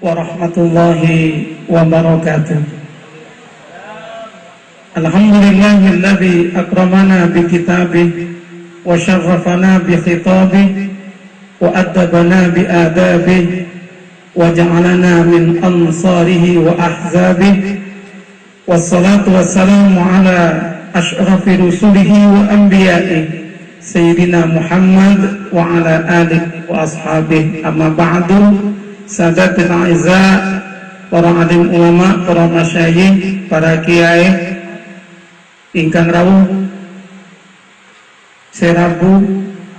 Warahmatullahi wabarakatuh. Alhamdulillahilladzi akramana bi kitabih wa syarrafana bi khitabih wa addabana bi adabih wa ja'alana min ansarihi wa ahzabih. Wassalatu wassalamu ala asyrafir rusulihi wa anbiyaih Sayyidina Muhammad wa ala alihi wa ashabih. Amma ba'du. Sadatul a'izza, para alim ulama, para masyayikh, para kiai ingkang rawuh serabu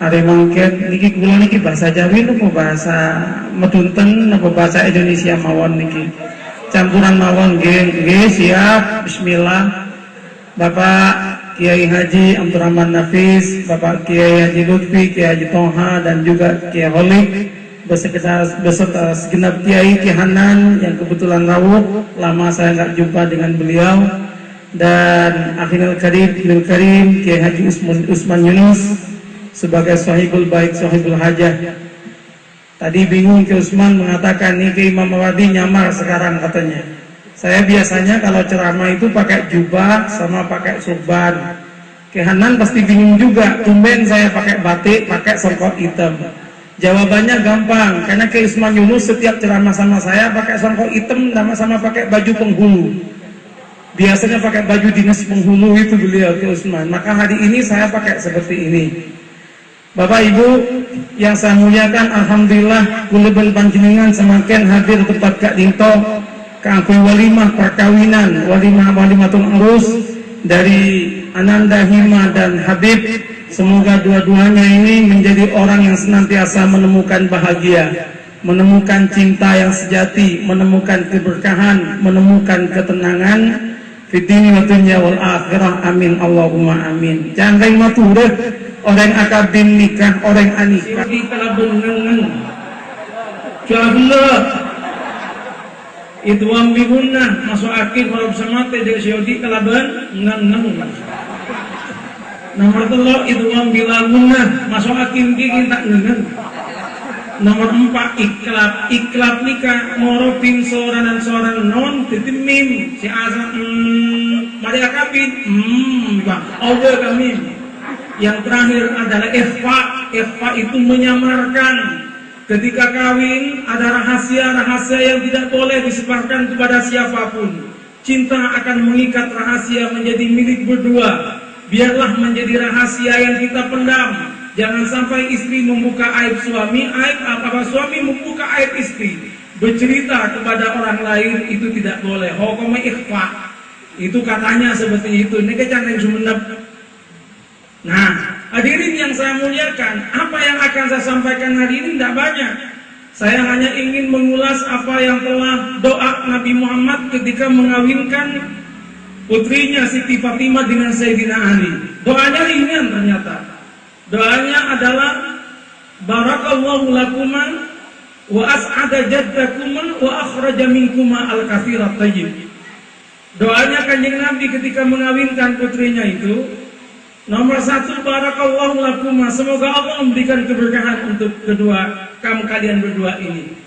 are mangket niki kula niki bahasa Jawi napa bahasa Medunten napa bahasa Indonesia mawon niki campuran mawon nggih siap. Bismillah. Bapak Kiai Haji Abdurrahman Nafis, Bapak Kiai Haji Lutfi, Kiai Haji Toha, dan juga Kiai Holik beserta segenap Kiai Hanan yang kebetulan rawuh, lama saya nggak jumpa dengan beliau, dan akhirul karim Kiai Haji Usman Yunus sebagai sahibul baik, sahibul hajah. Tadi bingung Kiai Usman mengatakan nih Kiai Imam Mawadi nyamar sekarang katanya. Saya biasanya kalau ceramah itu pakai jubah sama pakai surban. Kiai Hanan pasti bingung juga, tumben saya pakai batik, pakai songkok hitam. Jawabannya gampang, karena Kiai Usman Yunus setiap ceramah sama saya pakai songkok hitam sama pakai baju penghulu. Biasanya pakai baju dinas penghulu itu beliau Kiai Usman. Maka hari ini saya pakai seperti ini. Bapak Ibu yang saya muliakan, alhamdulillah kuleben panjenengan semakin hadir tepat Kak Dinto keangkui walimah perkawinan, walimatul urus dari Ananda Hima dan Habib. Semoga dua-duanya ini menjadi orang yang senantiasa menemukan bahagia, menemukan cinta yang sejati, menemukan keberkahan, menemukan ketenangan fid dunya wa dunya wal akhirah. Amin Allahumma amin. Jangan lain matureh orang akabin nikah, orang anikah di kalabun nang jahlah itu ambihunna masuk akhir walau samate dari syodi kalaban nang nomor 3 itu ambilamunah masuk akin gigi tak ngengen. Nomor 4 iklab nikah morobin soranan non titimim si azam mari akabin bang Allah kami. Yang terakhir adalah ikhfa itu menyamarkan. Ketika kawin ada rahasia yang tidak boleh disebarkan kepada siapapun. Cinta akan mengikat rahasia menjadi milik berdua. Biarlah menjadi rahasia yang kita pendam. Jangan sampai istri membuka aib suami, suami membuka aib istri. Bercerita kepada orang lain itu tidak boleh. Hukum ikhfa. Itu katanya seperti itu. Ini kecanting sumenep. Nah, hadirin yang saya muliakan, apa yang akan saya sampaikan hari ini tidak banyak. Saya hanya ingin mengulas apa yang telah doa Nabi Muhammad ketika mengawinkan putrinya Siti Fatimah dengan Sayyidina Ali. Doanya ringan ternyata. Doanya adalah barakallahu lakuma wa as'ada jaddakuma wa akhraja minkuma al-katsirat thayyib. Doanya Kanjeng Nabi ketika mengawinkan putrinya itu, nomor 1 barakallahu lakuma, semoga Allah memberikan keberkahan untuk kalian berdua ini.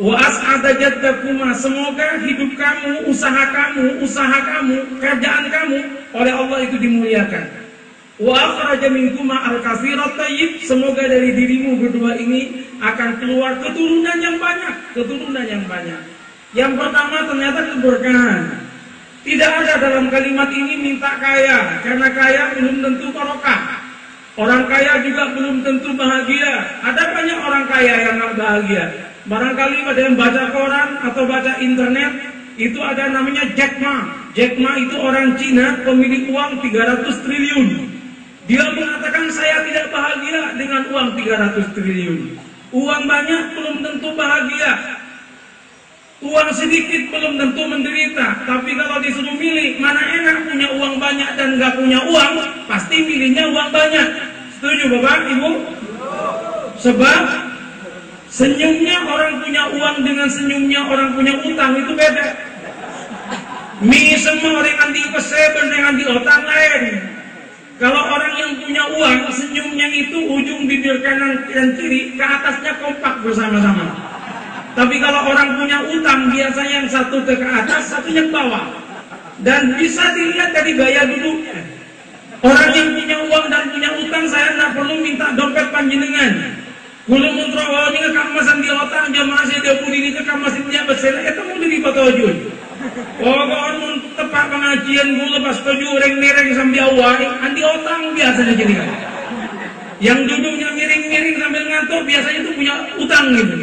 Wa as'ada jaddakuma, semoga hidup kamu, usaha kamu, kerjaan kamu oleh Allah itu dimuliakan. Wa akhraja minkuma al-katsirat thayyib, semoga dari dirimu berdua ini akan keluar keturunan yang banyak. Yang pertama ternyata keberkahan. Tidak ada dalam kalimat ini minta kaya, karena kaya belum tentu barokah. Orang kaya juga belum tentu bahagia. Ada banyak orang kaya yang nggak bahagia. Barangkali ada yang baca koran atau baca internet, itu ada namanya Jack Ma. Jack Ma itu orang Cina, pemilik uang 300 triliun. Dia mengatakan saya tidak bahagia dengan uang 300 triliun. Uang banyak belum tentu bahagia. Uang sedikit belum tentu menderita. Tapi kalau disuruh milih, mana enak punya uang banyak dan nggak punya uang, pasti milihnya uang banyak. Setuju Bapak, Ibu? Sebab senyumnya orang punya uang dengan senyumnya orang punya utang itu beda. Semua orang anti keseben dengan anti otak lain. Kalau orang yang punya uang, senyumnya itu ujung bibir kanan dan kiri ke atasnya kompak bersama-sama. Tapi kalau orang punya utang, biasanya yang satu ke atas, satunya ke bawah. Dan bisa dilihat dari gaya duduknya. Orang yang punya uang dan punya utang, saya tidak perlu minta dompet panjenengan. Kulo muntro wawani kekamasan di otak, jamaah saya dia pun ini kekamasan dia bersela, itu mau jadi patujun. Pokoknya mun tepat pengajian kulo pas tujuh reng-reng sambil awal, andi otang biasanya jadi kan. Yang duduknya miring-miring sambil ngantuk biasanya itu punya utang gitu.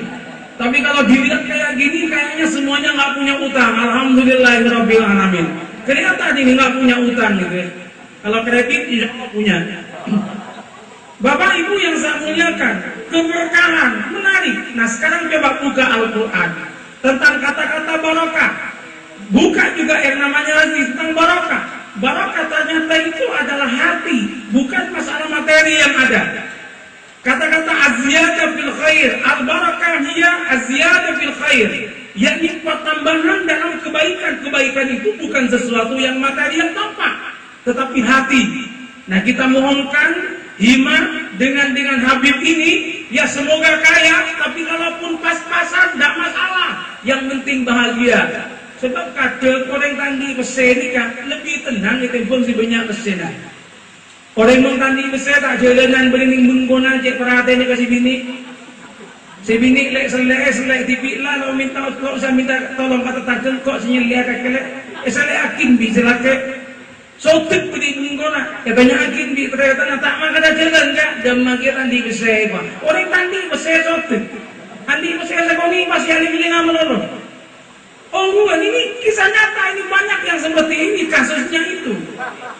Tapi kalau dilihat kayak gini, kayaknya semuanya nggak punya utang. Alhamdulillahirabbil alamin. Kelihatan ini nggak punya utang gitu ya. Kalau kredit tidak punya. Bapak Ibu yang saya muliakan, keberkahan menarik. Nah sekarang coba buka Al-Quran tentang kata-kata barokah. Buka juga yang namanya lagi tentang barokah. Barokah ternyata itu adalah hati, bukan masalah materi yang ada. Kata-kata azyada fil khair, al-barakah hiya azyada fil khair, yakni pertambahan dalam kebaikan. Kebaikan itu bukan sesuatu yang materi yang tampak, tetapi hati. Nah kita mohonkan hima dengan Habib ini, ya semoga kaya, tapi kalaupun pas-pasan tidak masalah, yang penting bahagia. Sebab kadang orang tandi mesin kan lebih tenang ketimbang si banyak mesin. Orang yang tandi mesin tak jalanan berining menggunakan cek perhatian kasih bini. Si bini lek selek tipi lah lo minta kok saya minta tolong kata tajam kok sinyal lihat kelek. Saya yakin bisa laki. Sotik beri mengguna. Ya banyak yakin bi ternyata tak makan jalan kan. Jam makin tandi mesin kok. Orang tandi mesin sotik. Tandi mesin lekoni masih ada milih ngamal lo. Oh bukan, ini kisah nyata, ini banyak yang seperti ini kasusnya itu.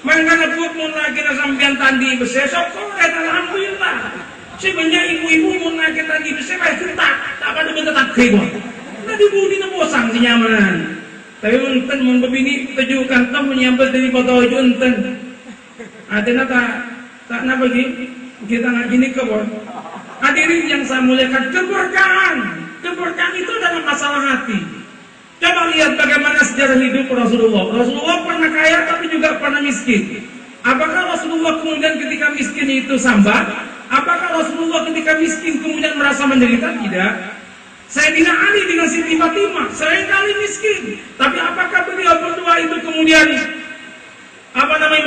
Makanya buat mau lagi sampean tandi besesok kok alhamdulillah. Sebenarnya ibu-ibu mau lagi tandi besesok kayak ketak, tak pada bentak kebo. Tadi budi nembosang si nyaman. Tapi enten mau begini tujukan tem menyambut dari foto enten. Ada nata tak napa kita nggak gini kebon. Hadirin yang saya muliakan, keberkahan. Keberkahan itu adalah masalah hati. Coba lihat bagaimana sejarah hidup Rasulullah. Rasulullah pernah kaya tapi juga pernah miskin. Apakah Rasulullah kemudian ketika miskin itu sambat? Apakah Rasulullah ketika miskin kemudian merasa menderita? Tidak. Sayyidina Ali dengan Siti Fatimah seringkali miskin. Tapi apakah beliau berdua itu kemudian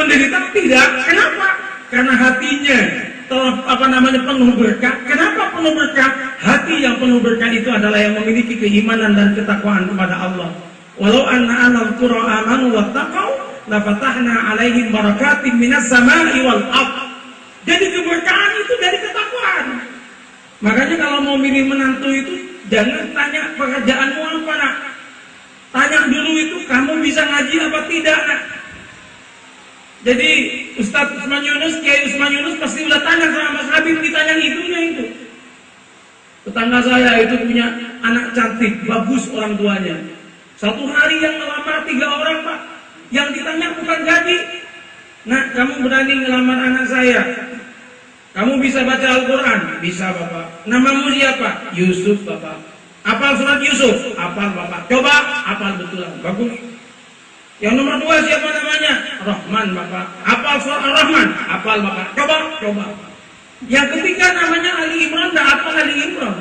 menderita? Tidak. Kenapa? Karena hatinya penuh berkah. Kenapa penuh berkah? Hati yang penuh berkah itu adalah yang memiliki keimanan dan ketakwaan kepada Allah. Walau anna ahlal qura amanu wattaqau la fatahna 'alaihim barakatim minas sama'i wal ardh. Jadi keberkahan itu dari ketakwaan. Makanya kalau mau milih menantu itu jangan tanya pekerjaanmu apa nak. Tanya dulu itu kamu bisa ngaji apa tidak nak. Jadi Ustadz Usman Yunus, Kiai Usman Yunus pasti udah tanya sama Mas Habib, ditanya itunya itu. Tetangga saya itu punya anak cantik, bagus orang tuanya. Satu hari yang ngelamar 3 orang Pak. Yang ditanya bukan gaji. Nah, kamu berani ngelamar anak saya? Kamu bisa baca Al-Quran? Bisa Bapak. Namamu siapa? Yusuf Bapak. Apal surat Yusuf? Apal Bapak. Coba, apal betul. Bagus. Yang nomor 2 siapa namanya? Rahman Bapak. Apal surat Ar-Rahman? Apal Bapak. Coba. Yang ketiga namanya Ali Imran, dah apal Ali Imran.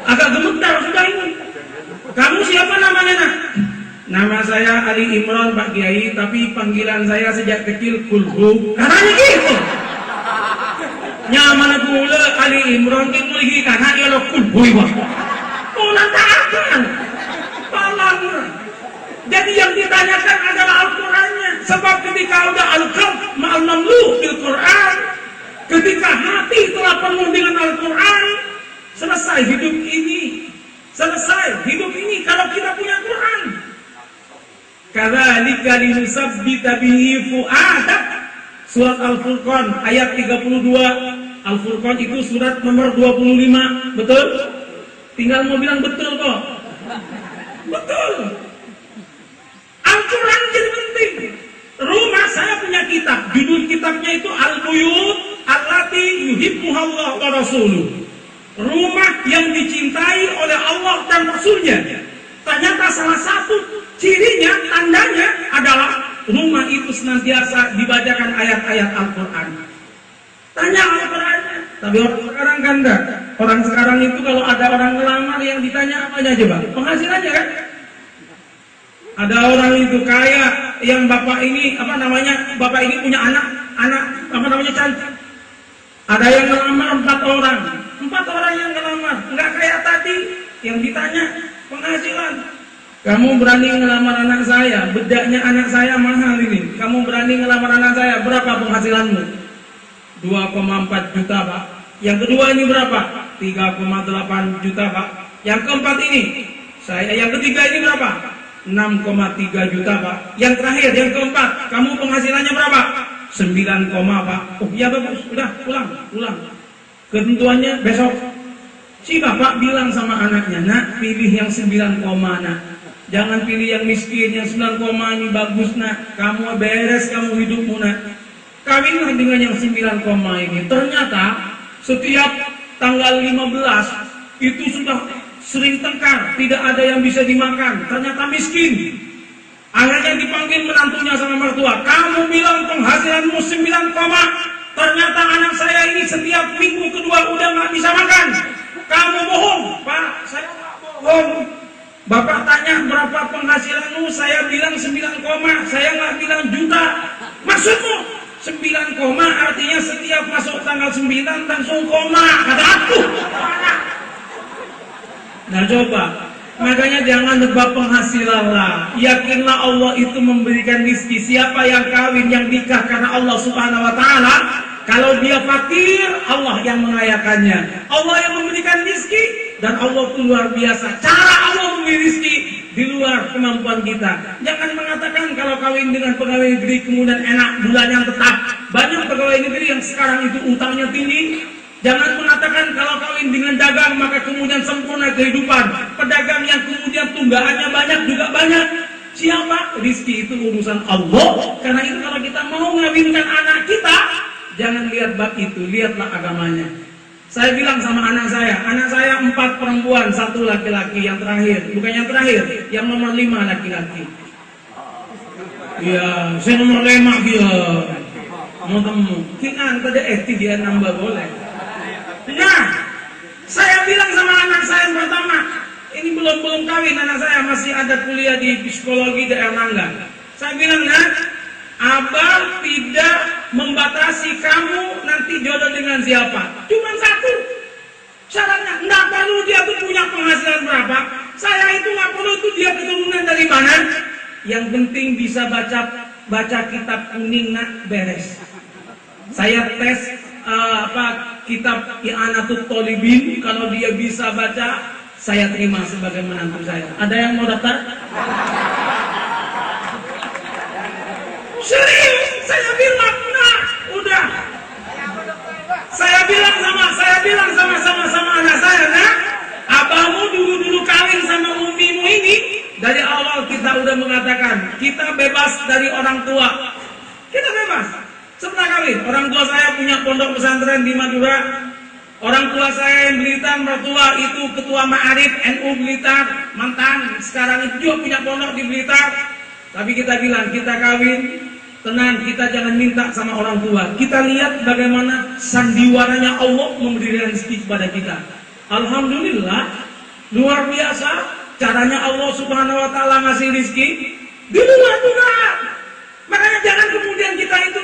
Agak gemetar sudah ini. Kamu siapa namanya nak? Nama saya Ali Imran Pak Kiai, tapi panggilan saya sejak kecil Kulhu. Katanya gitu. Nyaman pula Ali Imran itu lagi karena dia lo Kulhu. Oh nanti akan. Palang. Jadi yang ditanyakan adalah Al-Qurannya. Sebab ketika udah Al-Qalb ma'al mamlu bil Quran, ketika hati telah penuh dengan Al-Quran, selesai hidup ini. Selesai hidup ini kalau kita punya Quran. Kadzalika linusabbita bihi fu'adak. Surat Al-Furqan ayat 32. Al-Furqan itu surat nomor 25. Betul? Tinggal mau bilang betul kok. Betul. Al-Quran jadi penting. Rumah saya punya kitab. Judul kitabnya itu Al-Buyut Allati Yuhibbuhallah wa Rasuluh. Rumah yang dicintai oleh Allah dan Rasulnya. Ternyata salah satu cirinya, tandanya adalah rumah itu senantiasa dibacakan ayat-ayat Al-Quran. Tanya Al-Qurannya. Tapi orang sekarang kan enggak. Orang sekarang itu kalau ada orang ngelamar yang ditanya apa aja coba? Penghasilannya kan? Ada orang itu kaya yang bapak ini bapak ini punya anak cantik. Ada yang ngelamar 4 orang. 4 orang yang ngelamar, nggak kayak tadi yang ditanya penghasilan. Kamu berani ngelamar anak saya, bedaknya anak saya mahal ini. Kamu berani ngelamar anak saya, berapa penghasilanmu? 2,4 juta Pak. Yang kedua ini berapa? 3,8 juta Pak. Yang keempat ini, yang ketiga ini berapa? 6,3 juta Pak. Yang terakhir, yang keempat, kamu penghasilannya berapa? 9, Pak. Oh iya bagus, udah pulang. Ketentuannya besok. Si bapak bilang sama anaknya, nak pilih yang 9, nak. Jangan pilih yang miskin, yang 9, ini bagus nak. Kamu beres, kamu hidupmu nak. Kawinlah dengan yang 9, ini. Ternyata setiap tanggal 15 itu sudah sering tengkar, tidak ada yang bisa dimakan. Ternyata miskin. Akhirnya dipanggil menantunya sama mertua. Kamu bilang penghasilanmu 9, ternyata anak saya ini setiap minggu kedua udah nggak bisa makan. Kamu bohong. Pak, saya nggak bohong. Bapak tanya berapa penghasilanmu, saya bilang 9, saya nggak bilang juta. Maksudmu 9, artinya setiap masuk tanggal 9 langsung koma. Kata aku. Nah coba, makanya jangan nebak penghasilan lah. Yakinlah Allah itu memberikan rezeki. Siapa yang kawin, yang nikah karena Allah Subhanahu Wa Taala, kalau dia fakir, Allah yang mengayakannya. Allah yang memberikan rezeki, dan Allah itu luar biasa. Cara Allah memberi rezeki di luar kemampuan kita. Jangan mengatakan kalau kawin dengan pegawai negeri kemudian enak, bulannya tetap. Banyak pegawai negeri yang sekarang itu utangnya tinggi. Jangan mengatakan kalau kawin dengan dagang maka kemudian sempurna kehidupan. Pedagang yang kemudian tunggakannya banyak juga banyak. Siapa? Rizki itu urusan Allah. Karena itu kalau kita mau ngawinkan anak kita, jangan lihat bab itu, lihatlah agamanya. Saya bilang sama anak saya 4 perempuan, 1 laki-laki. Yang terakhir, bukan yang terakhir, yang nomor 5 laki-laki. Iya, saya nomor 5 dia. Mau temu, kita tadi dia nambah boleh. Nah, saya bilang sama anak saya yang pertama, ini belum kawin, anak saya masih ada kuliah di psikologi daerah Nangga. Saya bilang, nak, abang tidak membatasi kamu nanti jodoh dengan siapa. Cuma 1 syaratnya, nggak perlu dia tuh punya penghasilan berapa. Saya itu nggak perlu tuh dia keturunan dari mana. Yang penting bisa baca kitab kuning nak, beres. Saya tes kitab I'anatul Thalibin, kalau dia bisa baca, saya terima sebagai menantu saya. Ada yang mau daftar? Serius, saya bilang, nah, udah. Saya bilang sama anak saya, nah, abahmu dulu kawin sama umimu ini. Dari awal kita udah mengatakan, kita bebas dari orang tua. Kita bebas. Setelah kawin, orang tua saya punya pondok pesantren di Madura. Orang tua saya yang Blitar, mertua itu ketua Ma'arif NU Blitar, mantan. Sekarang itu juga punya pondok di Blitar. Tapi kita bilang, kita kawin, tenang, kita jangan minta sama orang tua. Kita lihat bagaimana sandiwaranya Allah memberi rezeki kepada kita. Alhamdulillah, luar biasa. Caranya Allah Subhanahu Wa Taala ngasih rezeki di luar dugaan. Makanya jangan kemudian kita itu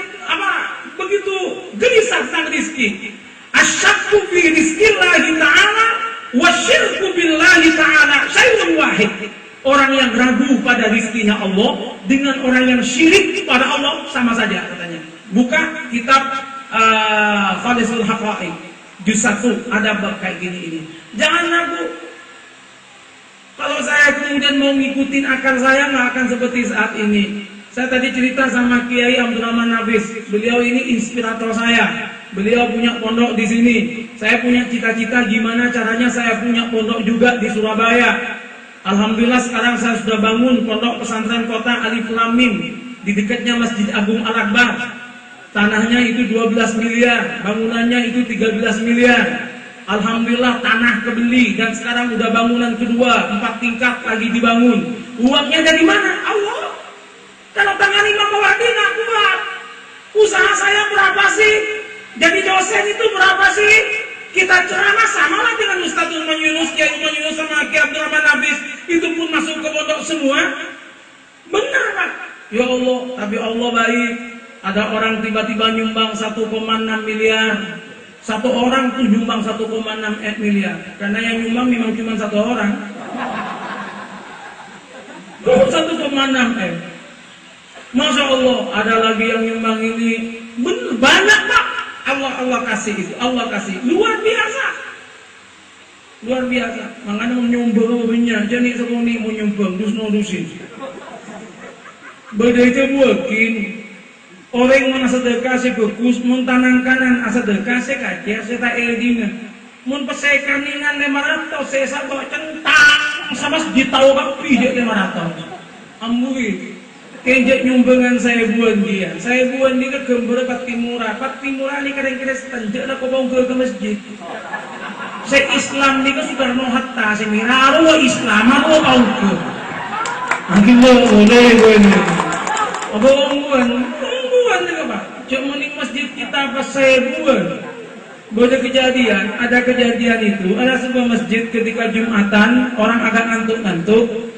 begitu gelisah tentang rezeki. Asyakku fi rizqillahi ta'ala wa syirku billahi ta'ala syai'un wahid. Orang yang ragu pada rizkinya Allah dengan orang yang syirik pada Allah sama saja katanya. Buka kitab Khalisul Haqaiq juz 1, ada bab kayak gini ini. Jangan ragu. Kalau saya kemudian mau ngikutin akal saya, nggak akan seperti saat ini. Saya tadi cerita sama Kiai Abdurrahman Nafis. Beliau ini inspirator saya. Beliau punya pondok di sini. Saya punya cita-cita gimana caranya saya punya pondok juga di Surabaya. Alhamdulillah sekarang saya sudah bangun pondok pesantren kota Alif Lam Mim di dekatnya Masjid Agung Al-Akbar. Tanahnya itu 12 miliar, bangunannya itu 13 miliar. Alhamdulillah tanah kebeli dan sekarang udah bangunan kedua, 4 tingkat lagi dibangun. Uangnya dari mana? Allah. Kalau tangan Imam Mawardi nggak kuat. Usaha saya berapa sih? Jadi dosen itu berapa sih? Kita ceramah samalah dengan Ustaz Usman Yunus, Kiai Usman Yunus sama Kiai Abdurrahman Hafiz, itu pun masuk ke pondok semua. Benar Pak. Ya Allah, tapi Allah baik. Ada orang tiba-tiba nyumbang 1,6 miliar. Satu orang tuh nyumbang 1,6 miliar. Karena yang nyumbang memang cuma satu orang. 1,6 M. Masya Allah, ada lagi yang nyumbang ini. Benar, banyak Pak. Allah kasih itu, Allah kasih. Luar biasa. Luar biasa. Makanya mau nyumbang banyak. Jadi semuanya mau nyumbang, dus-dusin. Beda itu buakin. Orang mana sedekah sih bagus, mun tanang kanan sedekah sih kaca, saya tak eldina. Mun pesekan ningan 500, saya sabak centang sama setahun kapi dia 500. Ambui, kenjek nyumbangan saya buan dia ke gambar Pat Timura ni kadang-kadang setanjak nak kau bawa ke masjid. Saya Islam ni ke Soekarno Hatta, saya miraru Islam aku bawa ke. Mungkin boleh ni. Apa buan juga Pak. Cuma di masjid kita pas saya buan. Ada kejadian itu, ada sebuah masjid ketika Jumatan, orang agak ngantuk-ngantuk.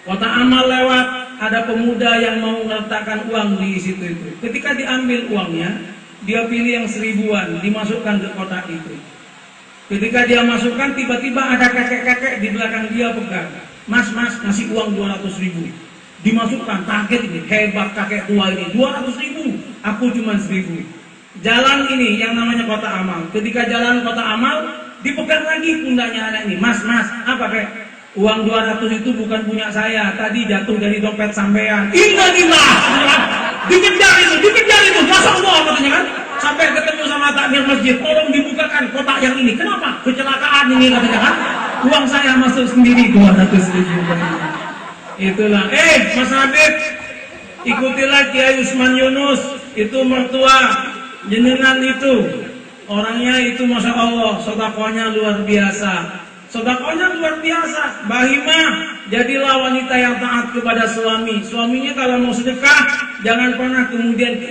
Kota amal lewat, ada pemuda yang mau meletakkan uang di situ itu. Ketika diambil uangnya, dia pilih yang 1000-an, dimasukkan ke kotak itu. Ketika dia masukkan, tiba-tiba ada kakek-kakek di belakang dia pegang. Mas, ngasih uang 200.000. Dimasukkan, kaget ini, hebat kakek tua ini, 200.000, aku cuma 1.000. Jalan ini yang namanya kota amal. Ketika jalan kota amal, dipegang lagi pundaknya anak ini. Mas, apa kayak? Uang 200 itu bukan punya saya, tadi jatuh dari dompet sampean. Innalillah, dikejar itu, Masya Allah katanya kan. Sampai ketemu sama takmir masjid, tolong dibukakan kotak yang ini. Kenapa? Kecelakaan ini katanya kan. Uang saya masuk sendiri 200.000. Itulah. Mas Habib, ikutilah Kiai Usman Yunus, itu mertua jenengan itu. Orangnya itu Masya Allah, sedekahnya luar biasa. Sedekahnya luar biasa. Bahimah, jadilah wanita yang taat kepada suami. Suaminya kalau mau sedekah, jangan pernah kemudian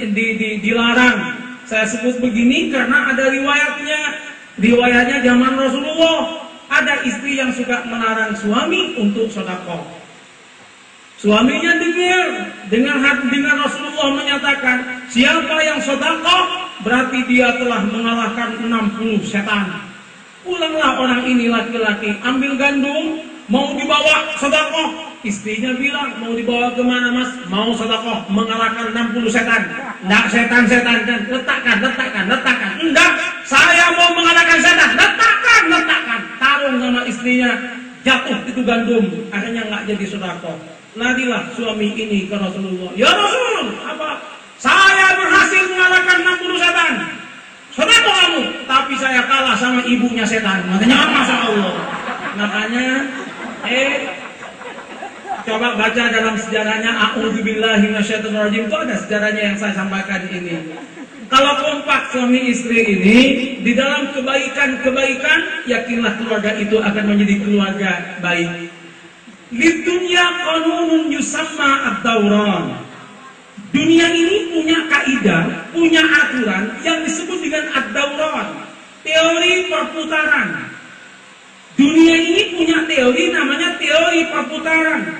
dilarang. Saya sebut begini karena ada riwayatnya zaman Rasulullah. Ada istri yang suka melarang suami untuk sedekah. Suaminya dengar Rasulullah menyatakan, siapa yang sedekah berarti dia telah mengalahkan 60 setan. Pulanglah orang ini laki-laki, ambil gandum, mau dibawa sedekah. Istrinya bilang, mau dibawa kemana Mas? Mau sedekah, mengalahkan 60 setan. Enggak, setan-setan kan, letakkan. Enggak, saya mau mengalahkan setan, letakkan. Tarung sama istrinya, jatuh itu gandum, akhirnya enggak jadi sedekah. Nadilah suami ini ke Rasulullah, ya Rasul, apa? Saya berhasil mengalahkan 60 setan. Sedekah kamu, tapi saya kalah sama ibunya setan. Makanya Masya Allah. Makanya coba baca dalam sejarahnya A'udzubillahi minasyaitonirrajim, itu ada sejarahnya yang saya sampaikan ini. Kalau kompak suami istri ini di dalam kebaikan, yakinlah keluarga itu akan menjadi keluarga baik. Lidunya qanunun yusamma ad-dawran. Dunia ini punya kaidah, punya aturan yang disebut dengan ad-dawran, teori perputaran. Dunia ini punya teori namanya teori perputaran.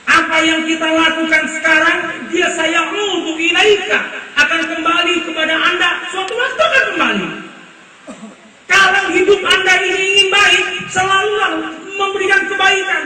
Apa yang kita lakukan sekarang, dia sayaudu ilaika, akan kembali kepada Anda, suatu waktu akan kembali. Kalau hidup Anda ini ingin baik, selalu memberikan kebaikan.